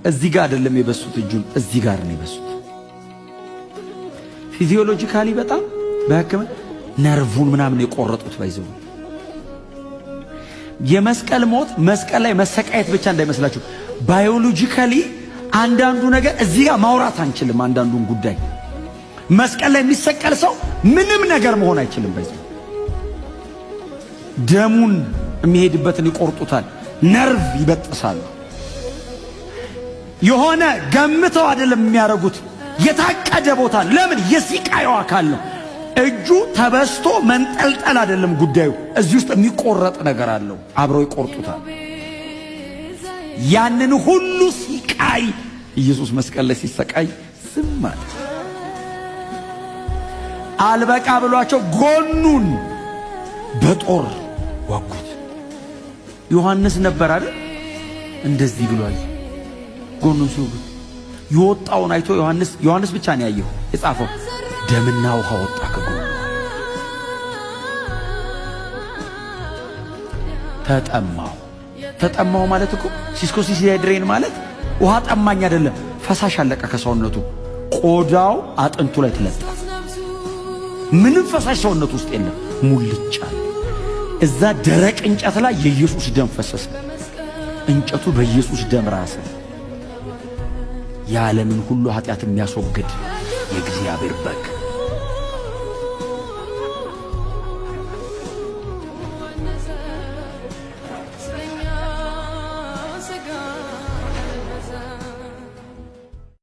እዚህ ጋር አይደለም የበሱት እጁን እዚህ ጋር ነው የበሱት። ፊዚዮሎጂካሊ በጣም በሕክምና ነርቡን ምናምን የቆረጡት ባይዘው። የመስቀል ሞት መስቀል ላይ መሰቃየት ብቻ እንዳይመስላችሁ። ባዮሎጂካሊ አንዳንዱ ነገር እዚህ ጋር ማውራት አንችልም። አንዳንዱን ጉዳይ መስቀል ላይ የሚሰቀል ሰው ምንም ነገር መሆን አይችልም። ባይዘው ደሙን የሚሄድበትን ይቆርጡታል፣ ነርቭ ይበጥሳሉ። የሆነ ገምተው አይደለም የሚያረጉት፣ የታቀደ ቦታ። ለምን? የሲቃዩ አካል ነው። እጁ ተበስቶ መንጠልጠል አይደለም ጉዳዩ። እዚህ ውስጥ የሚቆረጥ ነገር አለው። አብረው ይቆርጡታል። ያንን ሁሉ ሲቃይ ኢየሱስ መስቀል ላይ ሲሰቃይ ዝም አለ። አልበቃ ብሏቸው ጎኑን በጦር ወጉት። ዮሐንስ ነበር አይደል እንደዚህ ብሏል። ጎኑን ሲወጉት የወጣውን አይቶ ዮሐንስ ብቻ ነው ያየው የጻፈው። ደምና ውሃ ወጣ ከጎኑ። ተጠማው ማለት እኮ ሲስኮሲስ ዲሃይድሬን ማለት ውሃ ጠማኝ አይደለም። ፈሳሽ አለቀ ከሰውነቱ። ቆዳው አጥንቱ ላይ ተለጠፈ። ምንም ፈሳሽ ሰውነቱ ውስጥ የለም። ሙልጫ እዛ ደረቅ እንጨት ላይ የኢየሱስ ደም ፈሰሰ። እንጨቱ በኢየሱስ ደም ራሰ። የዓለምን ሁሉ ኃጢአት የሚያስወግድ የእግዚአብሔር በግ